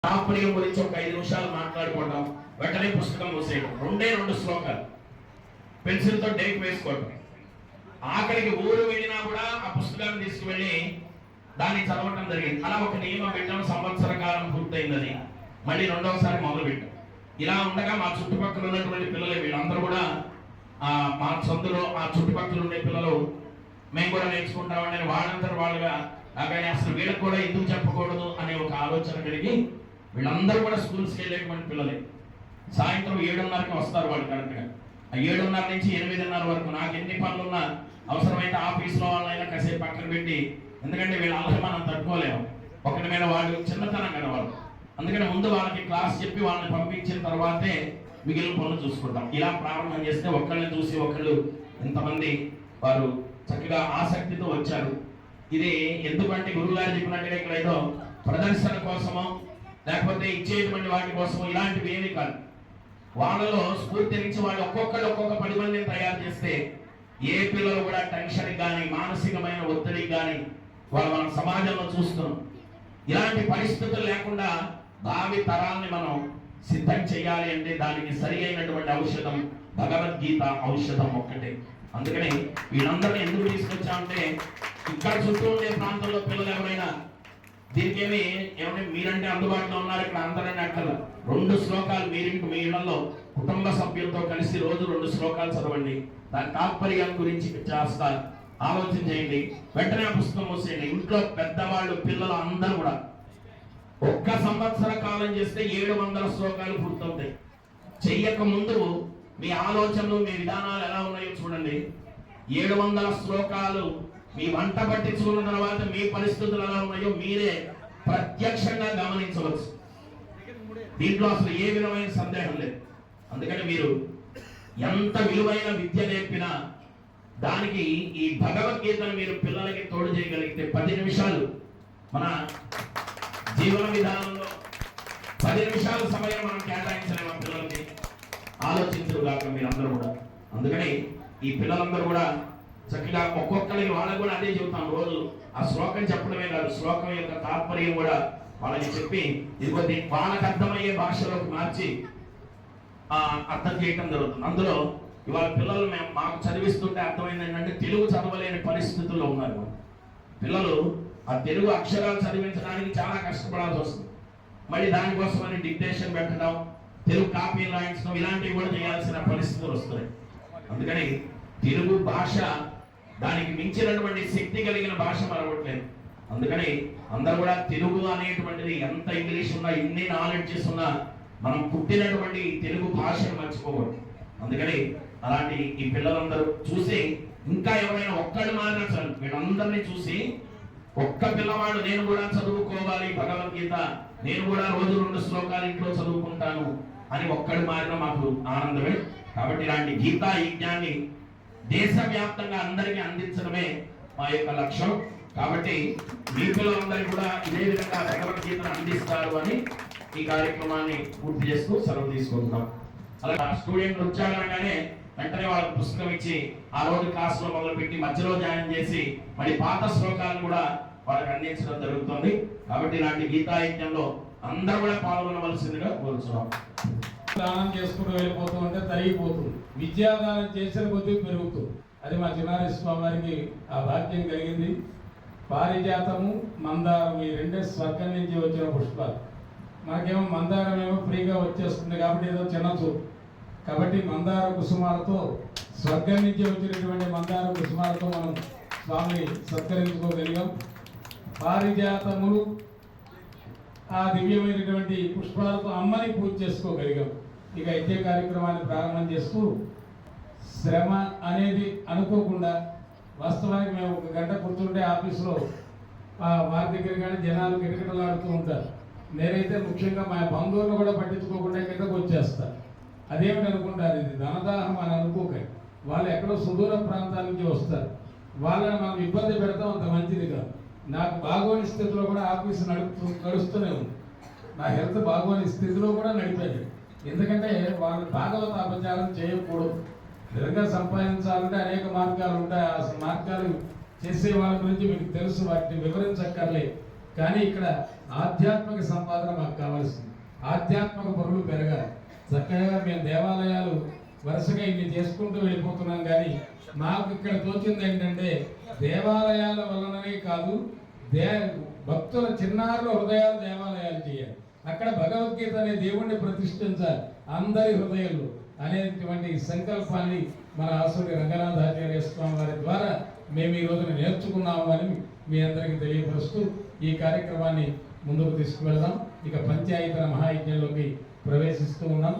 తాత్పర్యం గురించి ఒక 5 నిమిషాలు మాట్లాడుకోవడం, వెంటనే పుస్తకం మూసేయడం. 2 శ్లోకాలు పెన్సిల్తో డేక్ వేసుకోవడం. ఆఖరికి ఊరు వెళ్ళినా కూడా ఆ పుస్తకాన్ని తీసుకువెళ్ళి దాన్ని చదవటం జరిగింది. అలా ఒక నియమం పెట్టాం. సంవత్సర కాలం పూర్తయిందని మళ్ళీ 2వసారి మొదలు పెట్టాం. ఇలా ఉండగా మా చుట్టుపక్కల ఉన్నటువంటి పిల్లలు వీళ్ళందరూ కూడా మా సందులో ఆ చుట్టుపక్కల ఉండే పిల్లలు మేము కూడా నేర్చుకుంటామని వాళ్ళందరూ వాళ్ళుగా కానీ అసలు వీళ్ళకి కూడా ఎందుకు చెప్పకూడదు అనే ఒక ఆలోచన కలిగి వీళ్ళందరూ కూడా స్కూల్స్కి వెళ్ళేటువంటి పిల్లలే. సాయంత్రం 7:30కి వస్తారు వాళ్ళు కరెక్ట్గా. 7:30 నుంచి 8:30 వరకు నాకు ఎన్ని పనులున్నా అవసరమైతే ఆఫీస్లో వాళ్ళైనా కాసేపు పక్కన పెట్టి, ఎందుకంటే వీళ్ళ అల్లరి మనం తట్టుకోలేము. ఒకటి మీద వాళ్ళు చిన్నతనం కదా వాళ్ళు, అందుకని ముందు వాళ్ళకి క్లాస్ చెప్పి వాళ్ళని పంపించిన తర్వాతే మిగిలిన పనులు చూసుకుంటాం. ఇలా ప్రారంభం చేస్తే ఒకళ్ళని చూసి ఒకళ్ళు ఇంతమంది వారు చక్కగా ఆసక్తితో వచ్చారు. ఇది ఎందుకంటే గురువుగారు చెప్పినట్టుగా ఇక్కడ ఏదో ప్రదర్శన కోసమో లేకపోతే ఇచ్చేటువంటి వాటి కోసమో ఇలాంటివి ఏమీ కాదు. వాళ్ళలో స్ఫూర్తి నుంచి వాళ్ళు ఒక్కొక్క 10 మందిని తయారు చేస్తే ఏ పిల్లలు కూడా టెన్షన్ కానీ మానసికమైన ఒత్తిడికి కానీ మనం సమాజంలో చూస్తున్నాం. ఇలాంటి పరిస్థితులు లేకుండా భావి తరాల్ని మనం సిద్ధం చేయాలి అంటే దానికి సరి అయినటువంటి ఔషధం భగవద్గీత ఔషధం ఒక్కటే. అందుకని వీళ్ళందరినీ ఎందుకు తీసుకొచ్చామంటే ఇక్కడ చుట్టూ ఉండే ప్రాంతంలో పిల్లలు ఎవరైనా దీనికి ఏమైనా మీరంటే అందుబాటులో ఉన్నారు ఇక్కడ అందరని అక్కడ 2 శ్లోకాలు మీరు మీ ఇళ్లలో కుటుంబ సభ్యులతో కలిసి రోజు 2 శ్లోకాలు చదవండి. దాని తాత్పర్యం గురించి చేస్తా ఆలోచన చేయండి. వెంటనే పుస్తకం మూసేయండి. ఇంట్లో పెద్దవాళ్ళు పిల్లలు అందరూ కూడా 1 సంవత్సర కాలం చేస్తే 700 శ్లోకాలు పూర్తవుతాయి. చెయ్యక ముందు మీ ఆలోచనలు మీ విధానాలు ఎలా ఉన్నాయో చూడండి. 700 శ్లోకాలు మీ వంట పట్టించుకున్న తర్వాత మీ పరిస్థితులు ఎలా ఉన్నాయో మీరే ప్రత్యక్షంగా గమనించవచ్చు. దీంట్లో అసలు ఏ విధమైన సందేహం లేదు. అందుకని మీరు ఎంత విలువైన విద్య నేర్పినా దానికి ఈ భగవద్గీతను మీరు పిల్లలకి తోడు చేయగలిగితే 10 నిమిషాలు మన జీవన విధానంలో 10 నిమిషాల సమయం మనం కేటాయించలేము పిల్లలకి. ఆలోచించరు కాక మీరందరూ కూడా. అందుకని ఈ పిల్లలందరూ కూడా చక్కగా ఒక్కొక్కరికి వాళ్ళకు కూడా అదే చెబుతాం. రోజు ఆ శ్లోకం చెప్పడమే కాదు, శ్లోకం యొక్క తాత్పర్యం కూడా వాళ్ళకి చెప్పి ఇదిగోది వాళ్ళకి అర్థమయ్యే భాషలోకి మార్చి అర్థం చేయటం జరుగుతుంది. అందులో ఇవాళ పిల్లలు మాకు చదివిస్తుంటే అర్థమైంది ఏంటంటే తెలుగు చదవలేని పరిస్థితుల్లో ఉన్నారు పిల్లలు. ఆ తెలుగు అక్షరాలు చదివించడానికి చాలా కష్టపడాల్సి వస్తుంది. మళ్ళీ దానికోసమని డిక్టేషన్ పెట్టడం, తెలుగు కాపీ రాయించడం ఇలాంటివి కూడా చేయాల్సిన పరిస్థితులు వస్తున్నాయి. అందుకని తెలుగు భాష దానికి మించినటువంటి శక్తి కలిగిన భాష మరవట్లేదు. అందుకని అందరూ కూడా తెలుగు అనేటువంటిది ఎంత ఇంగ్లీష్ ఉన్నా ఎన్ని నాలెడ్జెస్ ఉన్నా మనం పుట్టినటువంటి తెలుగు భాషను మర్చిపోకూడదు. అందుకని అలాంటి ఈ పిల్లలందరూ చూసి ఇంకా ఎవరైనా ఒక్కళ్ళు మారినా చాలు వీళ్ళందరినీ చూసి ఒక్క పిల్లవాడు నేను కూడా చదువుకోవాలి భగవద్గీత, నేను కూడా రోజు 2 శ్లోకాలు ఇంట్లో చదువుకుంటాను అని ఒక్కడు మారిన మాకు ఆనందమే. కాబట్టి ఇలాంటి గీతా యజ్ఞాన్ని దేశవ్యాప్తంగా అందరికీ అందించడమే మా యొక్క లక్ష్యం. కాబట్టి మీ పిల్లలందరికీ కూడా ఇదే విధంగా భగవద్గీతను అందిస్తారు అని ఈ కార్యక్రమాన్ని పూర్తి చేస్తూ సెలవు తీసుకుంటున్నాం. అలా స్టూడెంట్లు వచ్చారనగానే వెంటనే వాళ్ళకి పుస్తకం ఇచ్చి ఆ రోజు క్లాసులో మొదలుపెట్టి మధ్యలో జాయిన్ చేసి మళ్ళీ పాత శ్లోకాలను కూడా వాళ్ళకి అందించడం జరుగుతుంది. కాబట్టి ఇలాంటి గీతాయజ్ఞంలో అందరూ కూడా పాల్గొనవలసిందిగా కోరుతున్నాం. దానం చేసుకుంటూ వెళ్ళిపోతూ ఉంటే తరిగిపోతుంది. విద్యాదానం చేసిన కొద్దీ పెరుగుతుంది. అది మా చిన్నారి స్వామి వారికి ఆ భాగ్యం కలిగింది. పారిజాతము మందారం ఈ 2 స్వర్గం నుంచి వచ్చిన పుష్పాలు. మనకేమో మందారం ఏమో ఫ్రీగా వచ్చేస్తుంది కాబట్టి ఏదో చిన్న చూపు. కాబట్టి మందార కుసుమాలతో స్వర్గం నుంచి వచ్చినటువంటి మందార కుసుమాలతో మనం స్వామిని సత్కరించుకోగలిగాం. పారిజాతములు ఆ దివ్యమైనటువంటి పుష్పాలతో అమ్మని పూజ చేసుకోగలిగాం. ఇక యజ్ఞ కార్యక్రమాన్ని ప్రారంభం చేస్తూ శ్రమ అనేది అనుకోకుండా వాస్తవానికి మేము 1 గంట కూర్చుంటే ఆఫీసులో వారి దగ్గర కానీ జనాలు కిటకిటలాడుతూ ఉంటారు. నేనైతే ముఖ్యంగా మా బంధువులను కూడా పట్టించుకోకుండా కిందకు వచ్చేస్తాను. అదేమిటి అనుకుంటారు, ఇది ధనదాహం అని అనుకోకండి. వాళ్ళు ఎక్కడో సుదూర ప్రాంతాల నుంచి వస్తారు. వాళ్ళని మనం ఇబ్బంది పెడతాం, అంత మంచిది కాదు. నాకు బాగోని స్థితిలో కూడా ఆఫీసు నడుస్తూనే ఉంది. నా హెల్త్ బాగోని స్థితిలో కూడా నడిపాను. ఎందుకంటే వాళ్ళు భాగవత అపచారం చేయకూడదు. నిజంగా సంపాదించాలంటే అనేక మార్గాలు ఉంటాయి. ఆ మార్గాలు చేసే వాళ్ళ గురించి మీకు తెలుసు, వాటిని వివరించక్కర్లే. కానీ ఇక్కడ ఆధ్యాత్మిక సంపాదన మాకు కావాల్సింది. ఆధ్యాత్మిక పరులు పెరగాలి. చక్కగా మేము దేవాలయాలు వరుసగా ఇన్ని చేసుకుంటూ వెళ్ళిపోతున్నాం, కానీ మాకు ఇక్కడ తోచింది ఏంటంటే దేవాలయాల వలననే కాదు, భక్తుల చిన్నారుల హృదయాలు దేవాలయాలు చేయాలి. అక్కడ భగవద్గీత అనే దేవుణ్ణి ప్రతిష్ఠించాలి అందరి హృదయంలో అనేటువంటి సంకల్పాన్ని మన ఆసుడి రంగనాథాచార్య స్వామి వారి ద్వారా మేము ఈ రోజున నేర్చుకున్నాము అని మీ అందరికీ తెలియపరుస్తూ ఈ కార్యక్రమాన్ని ముందుకు తీసుకువెళ్దాం. ఇక పంచాయతన మహాయజ్ఞంలోకి ప్రవేశిస్తూ ఉన్నాం.